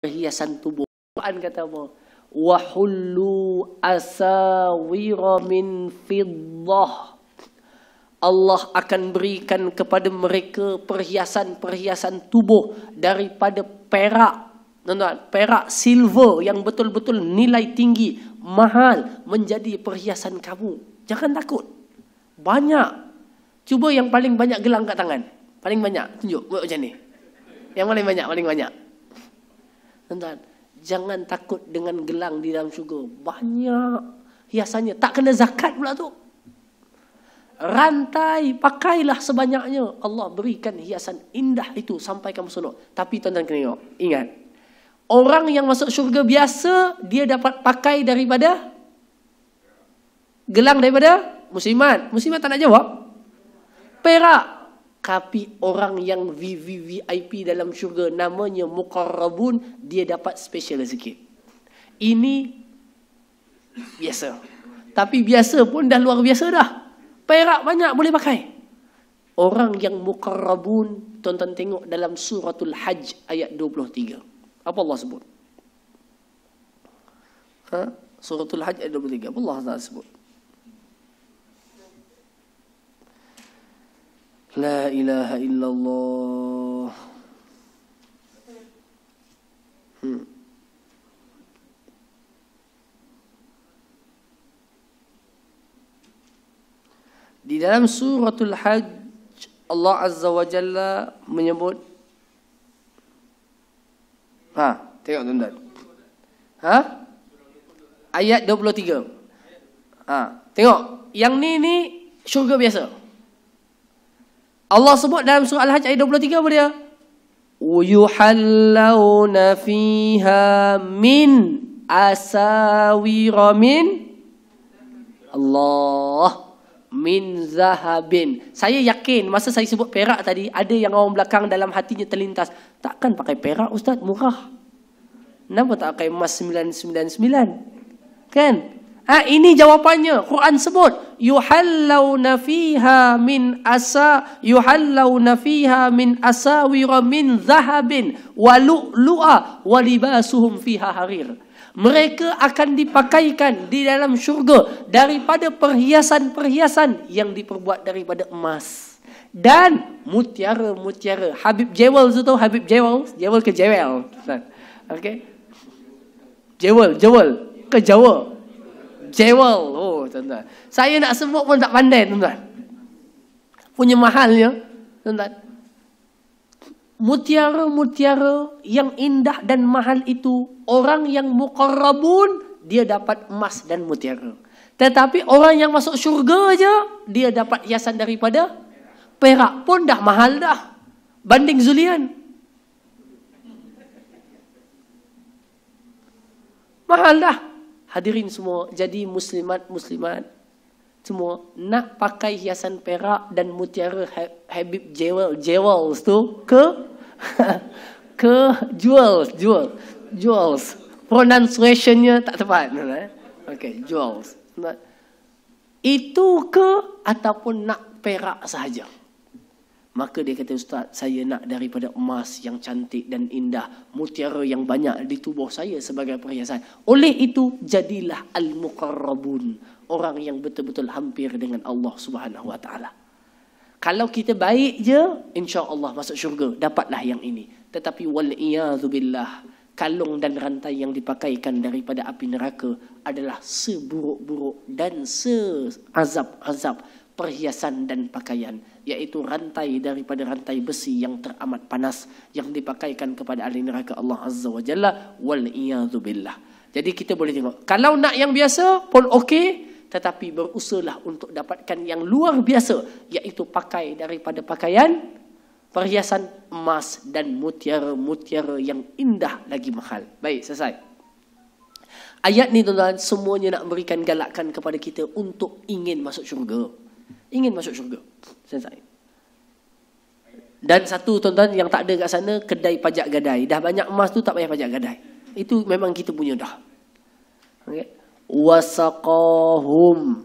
perhiasan tubuh. Quran kata apa? Wa hullu asawira min fiddah. Allah akan berikan kepada mereka perhiasan-perhiasan tubuh daripada perak. Perak silver yang betul-betul nilai tinggi, mahal, menjadi perhiasan kamu. Jangan takut. Banyak. Cuba yang paling banyak gelang kat tangan. Paling banyak. Tunjuk. Buat macam ni. Yang paling banyak. Tuan-tuan, jangan takut dengan gelang di dalam syurga. Banyak hiasannya. Tak kena zakat pula tu. Rantai, pakailah sebanyaknya. Allah berikan hiasan indah itu sampai kamu seronok. Tapi tuan-tuan kena tengok. Ingat. Orang yang masuk syurga biasa, dia dapat pakai daripada gelang daripada muslimat. Muslimat tak nak jawab. Perak. Tapi orang yang VIP dalam syurga namanya muqarrabun, dia dapat special sikit. Ini biasa. Tapi biasa pun dah luar biasa dah. Perak banyak boleh pakai. Orang yang muqarrabun, tuan-tuan tengok dalam suratul Hajj ayat 23. Apa Allah sebut? Suratul Hajj ayat 23. Apa Allah sebut? La ilaha illallah. Di dalam suratul Hajj Allah Azza wa Jalla menyebut, tengok tuan-tuan. Ayat 23. Tengok, yang ni syurga biasa. Allah sebut dalam surah Al-Hajj ayat 23 apa dia? Yuhallawna fiha min asawira min Allah min zahabin. Saya yakin masa saya sebut perak tadi, ada yang orang belakang dalam hatinya terlintas, takkan pakai perak Ustaz, murah. Kenapa tak pakai emas 999? Kan? Ini jawapannya. Quran sebut yuhallawna fiha min asawira min zahabin wa lu'lu'a wa libasuhum fiha harir. Mereka akan dipakaikan di dalam syurga daripada perhiasan-perhiasan yang diperbuat daripada emas dan mutiara-mutiara. Habib Jewel tu tahu Habib Jewel? Jewel ke Jewel? Okey. Jewel ke Jawa? Jewel. Oh, tuan-tuan. Saya nak sebut pun tak pandai, tuan-tuan. Punya mahalnya, tuan-tuan. Mutiara-mutiara yang indah dan mahal itu, orang yang muqarrabun, dia dapat emas dan mutiara. Tetapi orang yang masuk syurga aja, dia dapat hiasan daripada perak pun dah mahal dah. Banding Zulian. Mahal dah. Hadirin semua, jadi muslimat semua nak pakai hiasan perak dan mutiara Habib Jewels tu ke jewels. Pronunciationnya tak tepat. Okay, jewels. Itu ke ataupun nak perak sahaja? Maka dia kata, Ustaz, saya nak daripada emas yang cantik dan indah, mutiara yang banyak di tubuh saya sebagai perhiasan. Oleh itu, jadilah al-muqarrabun, orang yang betul-betul hampir dengan Allah Subhanahu wa taala. Kalau kita baik je, insya-Allah masuk syurga, dapatlah yang ini. Tetapi wal iyadzu billah, kalung dan rantai yang dipakaikan daripada api neraka adalah seburuk-buruk dan seazab-azab perhiasan dan pakaian, yaitu rantai daripada rantai besi yang teramat panas yang dipakaikan kepada ahli neraka Allah Azza wa Jalla, wal iyadzu billah. Jadi kita boleh tengok, kalau nak yang biasa pun okey, tetapi berusahalah untuk dapatkan yang luar biasa, iaitu pakai daripada pakaian, perhiasan emas dan mutiara-mutiara yang indah lagi mahal. Baik, selesai. Ayat ni tuan-tuan semuanya nak berikan galakan kepada kita untuk ingin masuk syurga. Ingin masuk syurga. Selesai. Dan satu tuan-tuan yang tak ada kat sana, kedai pajak gadai. Dah banyak emas tu tak payah pajak gadai. Itu memang kita punya dah. Okay. Wasaqahum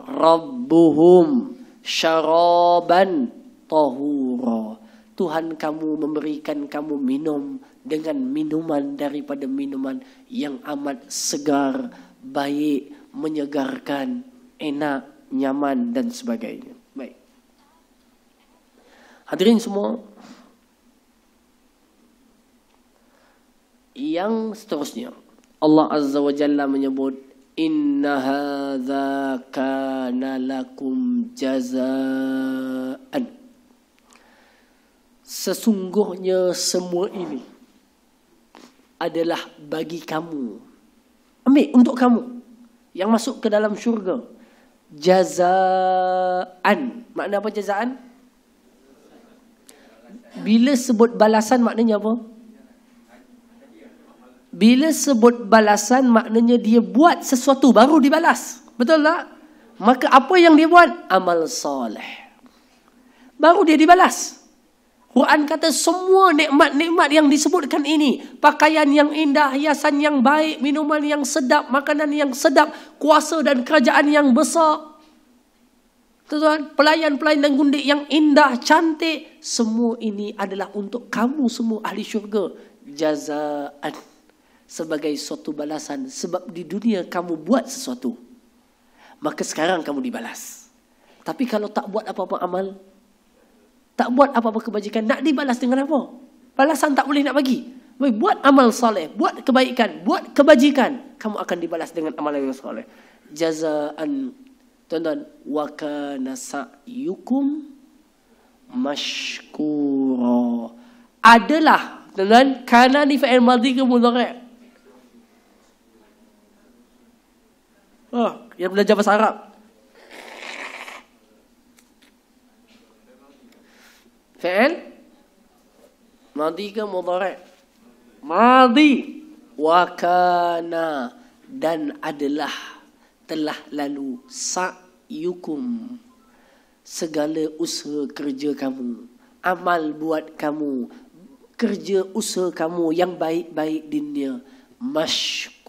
rabbuhum syaraban tahura. Tuhan kamu memberikan kamu minum dengan minuman daripada minuman yang amat segar, baik, menyegarkan, enak, nyaman dan sebagainya. Baik. Hadirin semua, yang seterusnya Allah Azza wa Jalla menyebut inna hadza kana lakum jazaan. Sesungguhnya semua ini adalah bagi kamu. Ambil untuk kamu yang masuk ke dalam syurga. Jazaan. Makna apa jazaan? Bila sebut balasan maknanya apa? Bila sebut balasan maknanya dia buat sesuatu baru dibalas. Betul tak? Maka apa yang dia buat? Amal soleh. Baru dia dibalas. Quran kata semua nikmat-nikmat yang disebutkan ini. Pakaian yang indah, hiasan yang baik, minuman yang sedap, makanan yang sedap, kuasa dan kerajaan yang besar. Tuan, pelayan-pelayan dan gundik yang indah, cantik. Semua ini adalah untuk kamu semua ahli syurga. Jazaan. Sebagai suatu balasan. Sebab di dunia kamu buat sesuatu, maka sekarang kamu dibalas. Tapi kalau tak buat apa-apa amal, tak buat apa-apa kebajikan, nak dibalas dengan apa? Balasan tak boleh nak bagi. Buat amal soleh, buat kebaikan, buat kebajikan, kamu akan dibalas dengan amal yang soleh. Jazaan. Tuan-tuan, wa kana sa'yukum mashkura. Adalah, tuan-tuan, kana ni fa'il madhi ke mudhari'? Yang belajar bahasa Arab. Fi'il madhi ke mudhari'? Madhi. Wa kana, dan adalah, telah lalu, sa'yukum, segala usaha kerja kamu, amal buat kamu, kerja usaha kamu yang baik-baik di dunia, mashkura.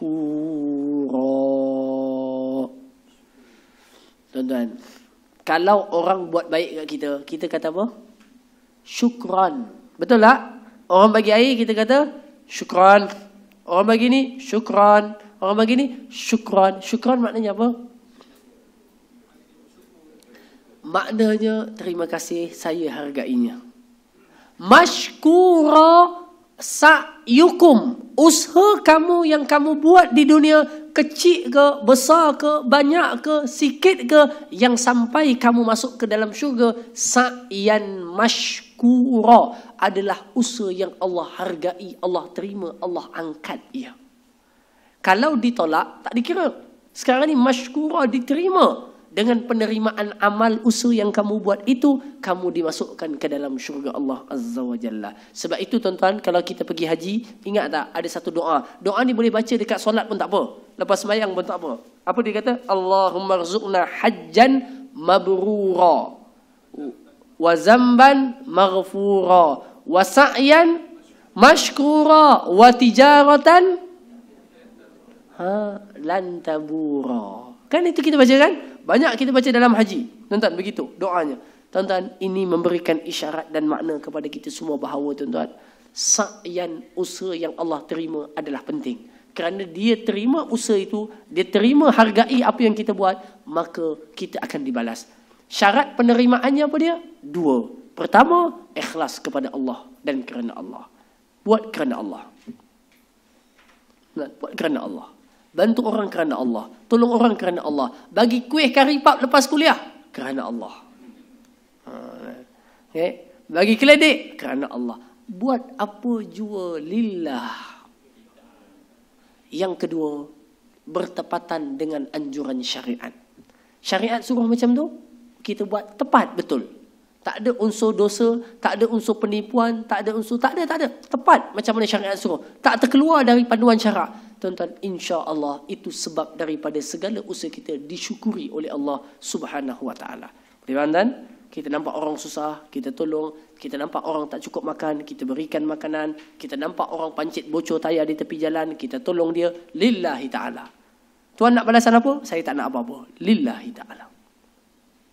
Tuan-tuan, kalau orang buat baik kat kita, kita kata apa? Syukran. Betul tak? Orang bagi air, kita kata syukran. Orang bagi ni, syukran. Orang bagi ni, syukran. Syukran maknanya apa? Maknanya, terima kasih, saya hargainya. Mashkura sa'yukum. Usaha kamu yang kamu buat di dunia, kecil ke, besar ke, banyak ke, sikit ke, yang sampai kamu masuk ke dalam syurga, sa'yan mashkura, adalah usaha yang Allah hargai, Allah terima, Allah angkat ia. Kalau ditolak, tak dikira. Sekarang ni mashkura, diterima. Dengan penerimaan amal usaha yang kamu buat itu, kamu dimasukkan ke dalam syurga Allah Azza wa Jalla. Sebab itu tuan-tuan, kalau kita pergi haji, ingat tak ada satu doa. Doa ni boleh baca dekat solat pun tak apa. Lepas sembahyang pun tak apa. Apa dia kata? Allahumma rzuqna hajjan mabrura wa zamban maghfura wa sa'yan mashkura wa tijaratan lan tabura. Kan itu kita baca kan? Banyak kita baca dalam haji. Tuan-tuan, begitu doanya. Tuan-tuan, ini memberikan isyarat dan makna kepada kita semua bahawa tuan-tuan, sa'yan, usaha yang Allah terima adalah penting. Kerana dia terima usaha itu, dia terima hargai apa yang kita buat, maka kita akan dibalas. Syarat penerimaannya apa dia? Dua. Pertama, ikhlas kepada Allah dan kerana Allah. Buat kerana Allah. Buat kerana Allah. Bantu orang kerana Allah. Tolong orang kerana Allah. Bagi kuih kari pap lepas kuliah kerana Allah. Okay. Bagi keledek kerana Allah. Buat apa jua lillah. Yang kedua, bertepatan dengan anjuran syariat. Syariat suruh macam tu, kita buat tepat betul. Tak ada unsur dosa, tak ada unsur penipuan, tak ada unsur, tak ada. Tepat macam mana syariat suruh. Tak terkeluar dari panduan syarak. Tuan-tuan, insya-Allah itu sebab daripada segala usaha kita disyukuri oleh Allah Subhanahu wa taala. Tuan-tuan, kita nampak orang susah, kita tolong. Kita nampak orang tak cukup makan, kita berikan makanan. Kita nampak orang pancit bocor tayar di tepi jalan, kita tolong dia lillahi taala. Tuan nak balasan apa? Saya tak nak apa-apa. Lillahi taala.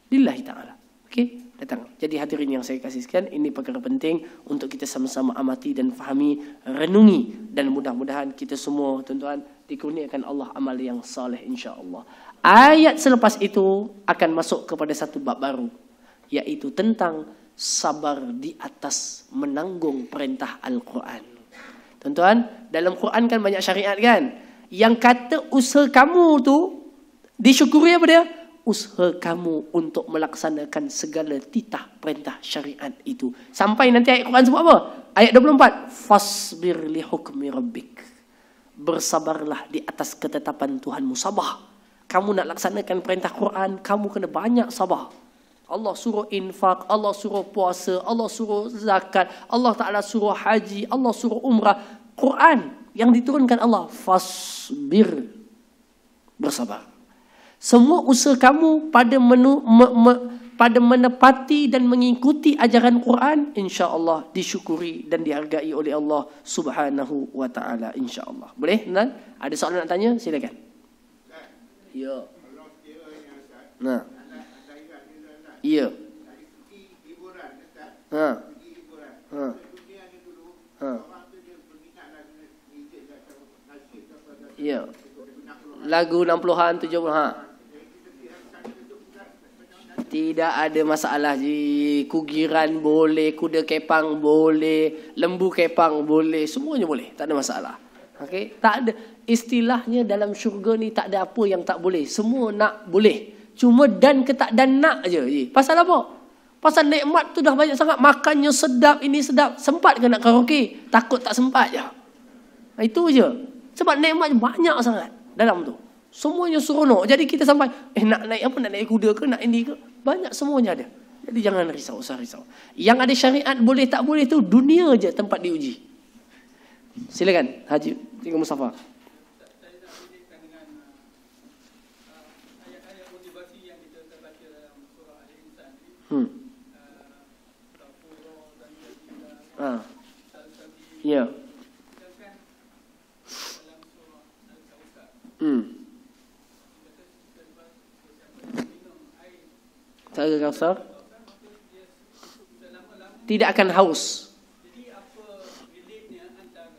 Lillahi taala. Okey? datang. Jadi hadirin yang saya kasih sekalian, ini perkara penting untuk kita sama-sama amati dan fahami, renungi, dan mudah-mudahan kita semua tuan-tuan dikurniakan Allah amal yang saleh insya-Allah. Ayat selepas itu akan masuk kepada satu bab baru, yaitu tentang sabar di atas menanggung perintah Al-Quran. Tuan-tuan, dalam Quran kan banyak syariat kan? Yang kata usaha kamu tu disyukuri apa dia? Usaha kamu untuk melaksanakan segala titah perintah syariat itu. Sampai nanti ayat Quran sebut apa? Ayat 24. Fasbir li hukmi rabbik. Bersabarlah di atas ketetapan Tuhanmu. Sabar. Kamu nak laksanakan perintah Quran, kamu kena banyak sabar. Allah suruh infak, Allah suruh puasa, Allah suruh zakat, Allah Ta'ala suruh haji, Allah suruh umrah. Quran yang diturunkan Allah. Fasbir. Bersabar. Semua usaha kamu pada menepati dan mengikuti ajaran Quran, insya-Allah disyukuri dan dihargai oleh Allah Subhanahu wa taala insya-Allah. Boleh? Tuan? Ada soalan nak tanya? Silakan. Ya. Nah. Ya. Ha. Ha. Ha. Ya. Lagu 60-an 70-an. Tidak ada masalah ji. Kugiran boleh, kuda kepang boleh, lembu kepang boleh, semuanya boleh, tak ada masalah. Okey, tak ada istilahnya dalam syurga ni, tak ada apa yang tak boleh, semua nak boleh. Cuma dan ke tak dan nak je ji. Pasal apa? Pasal nikmat tu dah banyak sangat, makannya sedap, ini sedap, sempat ke nak karaoke? Takut tak sempat je. Itu je. Sebab nikmat banyak sangat dalam tu. Semuanya seronok. Jadi kita sampai nak naik apa, nak naik kuda ke, nak ini ke, banyak semuanya ada. Jadi jangan risau, usah risau. Yang ada syariat boleh tak boleh tu dunia je tempat diuji. Silakan Haji Tinggal Mustafa. Saya nak kaitkan dengan ayat-ayat motivasi yang kita terbaca dalam surah Al-Insan ni. Ya. Telaga Kausar tidak akan haus. Jadi apa relate-nya antara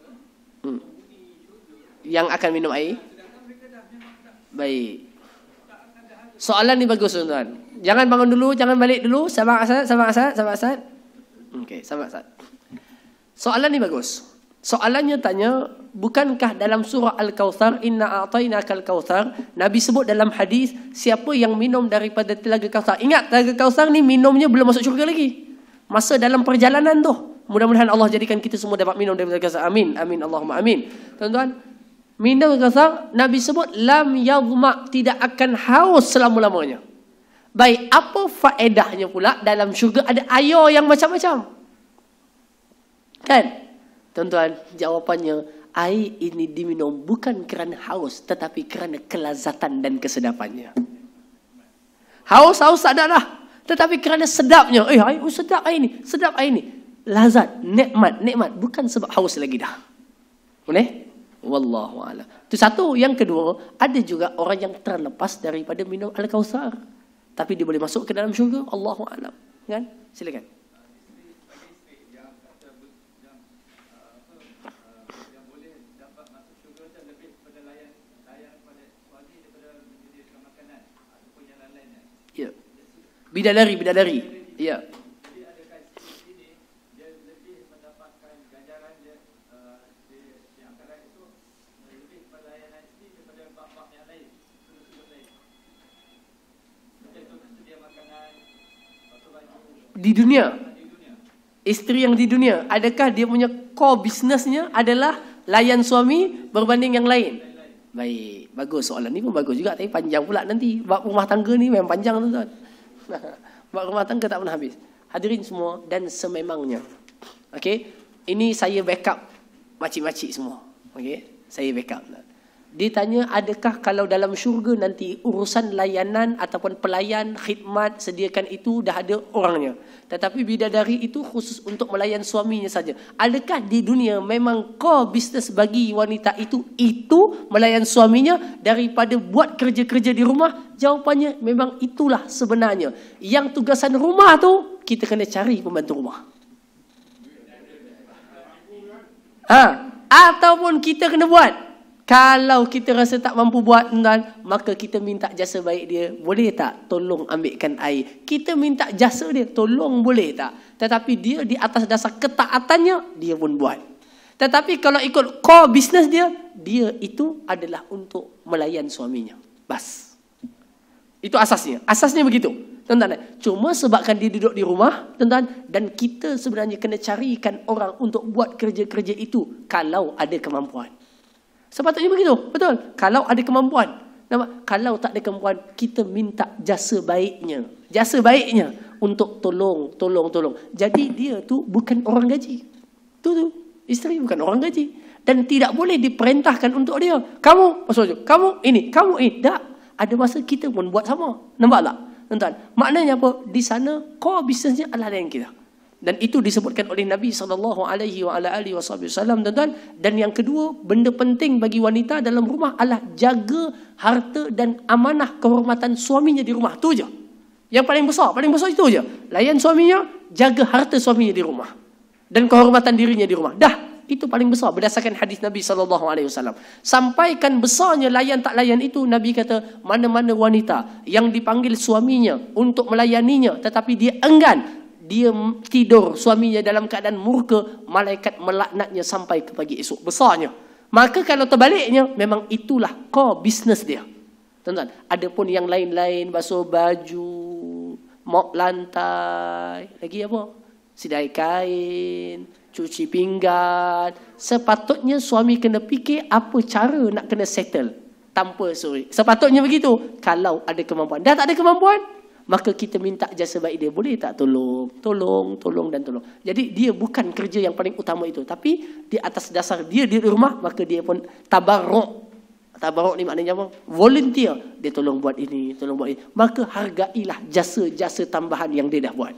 yang akan minum air? Baik. Soalan ni bagus tuan-tuan. Jangan bangun dulu, jangan balik dulu. Sabar Asad. Okey, sabar Asad. Soalan ni bagus. Soalannya tanya, bukankah dalam surah Al-Kautsar, inna a'tainakal kautsar, Nabi sebut dalam hadis, siapa yang minum daripada telaga Kautsar. Ingat, telaga Kautsar ni minumnya belum masuk syurga lagi. Masa dalam perjalanan tu. Mudah-mudahan Allah jadikan kita semua dapat minum daripada Kautsar. Amin. Amin. Allahumma amin. Tuan-tuan, minum Kautsar, Nabi sebut, lam yadhma, tidak akan haus selama-lamanya. Baik, apa faedahnya pula dalam syurga ada air yang macam-macam? Kan? Tuan-tuan, jawapannya, air ini diminum bukan kerana haus, tetapi kerana kelazatan dan kesedapannya. Haus tak ada dah. Tetapi kerana sedapnya. Air sedap air ni. Sedap air ni. Lazat, nikmat. Bukan sebab haus lagi dah. Boleh? Wallahu a'lam. Itu satu. Yang kedua, ada juga orang yang terlepas daripada minum Al-Kautsar. Tapi dia boleh masuk ke dalam syurga. Allahu a'lam. Kan? Silakan. Bidadari. Ya. Jadi adakah ini dia lebih mendapatkan ganjaran dia di antara itu lebih pelayanan ini daripada bab-bab yang lain, sudut-sudut lain. Macam sedia makanan, pakai baju Di dunia. Isteri yang di dunia, adakah dia punya core bisnesnya adalah layan suami berbanding yang lain? Baik, bagus soalan ni pun bagus juga, tapi panjang pula nanti. Bab rumah tangga ni memang panjang tuan-tuan. Bab rumah tangga tak pernah habis. Hadirin semua dan sememangnya. Okey, ini saya backup makcik-makcik semua. Okey, saya backup. Dia tanya, adakah kalau dalam syurga nanti urusan layanan ataupun pelayan, khidmat, sediakan itu dah ada orangnya. Tetapi bidadari itu khusus untuk melayan suaminya saja. Adakah di dunia memang core bisnes bagi wanita itu melayan suaminya daripada buat kerja-kerja di rumah? Jawapannya memang itulah sebenarnya. Yang tugasan rumah tu kita kena cari pembantu rumah. Ataupun kita kena buat. Kalau kita rasa tak mampu buat, tuan, maka kita minta jasa baik dia. Boleh tak tolong ambilkan air? Kita minta jasa dia, tolong boleh tak? Tetapi dia di atas dasar ketaatannya, dia pun buat. Tetapi kalau ikut core business dia itu adalah untuk melayan suaminya. Bas. Itu asasnya. Asasnya begitu. Tuan-tuan, cuma sebabkan dia duduk di rumah, tuan-tuan, dan kita sebenarnya kena carikan orang untuk buat kerja-kerja itu kalau ada kemampuan. Sepatutnya begitu, betul. Kalau ada kemampuan. Nampak? Kalau tak ada kemampuan, kita minta jasa baiknya. Jasa baiknya untuk tolong. Jadi dia tu bukan orang gaji. Tu isteri bukan orang gaji. Dan tidak boleh diperintahkan untuk dia. Kamu, kamu ini. Tak. Ada masa kita pun buat sama. Nampak tak? Tuan-tuan, maknanya apa? Di sana core bisnesnya adalah yang kita. Dan itu disebutkan oleh Nabi SAW, tuan-tuan. Dan yang kedua, benda penting bagi wanita dalam rumah adalah jaga harta dan amanah kehormatan suaminya di rumah. Itu je. Yang paling besar itu je. Layan suaminya, jaga harta suaminya di rumah. Dan kehormatan dirinya di rumah. Dah. Itu paling besar berdasarkan hadis Nabi SAW. Sampaikan besarnya layan tak layan itu, Nabi kata, mana-mana wanita yang dipanggil suaminya untuk melayaninya, tetapi dia enggan, dia tidur suaminya dalam keadaan murka, malaikat melaknatnya sampai ke pagi esok. Besarnya. Maka kalau terbaliknya, memang itulah core business dia. Tuan-tuan, ada pun yang lain-lain, basuh baju, mop lantai, lagi apa? Sidai kain, cuci pinggan. Sepatutnya suami kena fikir apa cara nak kena settle tanpa suri. Sepatutnya begitu. Kalau ada kemampuan. Dah tak ada kemampuan, maka kita minta jasa baik dia. Boleh tak tolong. Jadi dia bukan kerja yang paling utama itu. Tapi di atas dasar dia di rumah, maka dia pun tabarruk. Tabarruk ni maknanya apa? Volunteer. Dia tolong buat ini, tolong buat ini. Maka hargailah jasa-jasa tambahan yang dia dah buat.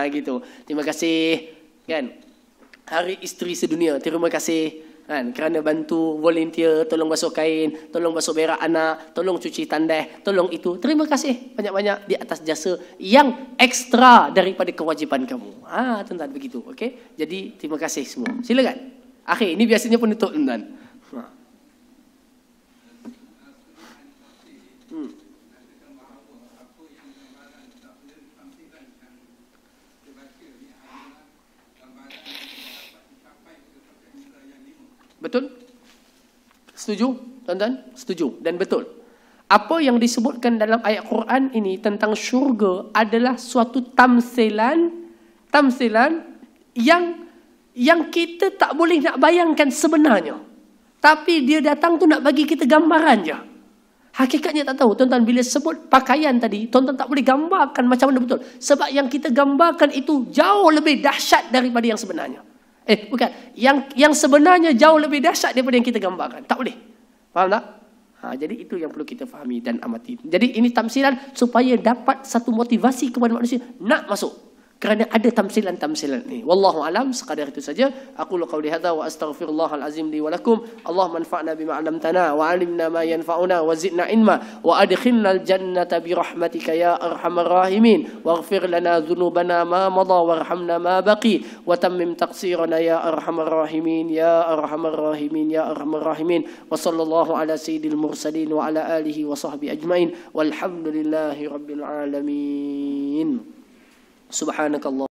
Gitu. Terima kasih. Kan? Hari Isteri Sedunia. Terima kasih. Kan? Kerana bantu volunteer, tolong basuh kain, tolong basuh berak anak, tolong cuci tandas, tolong itu. Terima kasih banyak-banyak di atas jasa yang ekstra daripada kewajipan kamu. Tuan-tuan begitu. Okey? Jadi terima kasih semua. Silakan. Akhir, ini biasanya penutup, tuan-tuan. Betul? Setuju? Tuan-tuan? Setuju dan betul. Apa yang disebutkan dalam ayat Quran ini tentang syurga adalah suatu tamsilan yang kita tak boleh nak bayangkan sebenarnya. Tapi dia datang tu nak bagi kita gambaran je. Hakikatnya tak tahu. Tuan-tuan, bila sebut pakaian tadi, tuan-tuan tak boleh gambarkan macam mana betul. Sebab yang kita gambarkan itu jauh lebih dahsyat daripada yang sebenarnya. Bukan. Yang sebenarnya jauh lebih dahsyat daripada yang kita gambarkan. Tak boleh. Faham tak? Jadi itu yang perlu kita fahami dan amati. Jadi ini tamsilan supaya dapat satu motivasi kepada manusia nak masuk. Kerana ada tamsilan-tamsilan ni. Wallahu alam, sekadar itu saja. Aku qauli hadza wa astaghfirullahal azim li wa lakum. Allahumma anfa'na bima 'allamtana wa 'allimna ma yanfa'una wa zidna ilma wa adkhilnal jannata bi rahmatika ya arhamar rahimin waghfir lana dhunubana ma madha warhamna ma baqi wa tammim taqsirana ya arhamar rahimin ya arhamar rahimin ya arhamar rahimin wa sallallahu ala sayyidil mursalin wa ala alihi wa sahbihi ajmain walhamdulillahi rabbil alamin. Subhanakallah.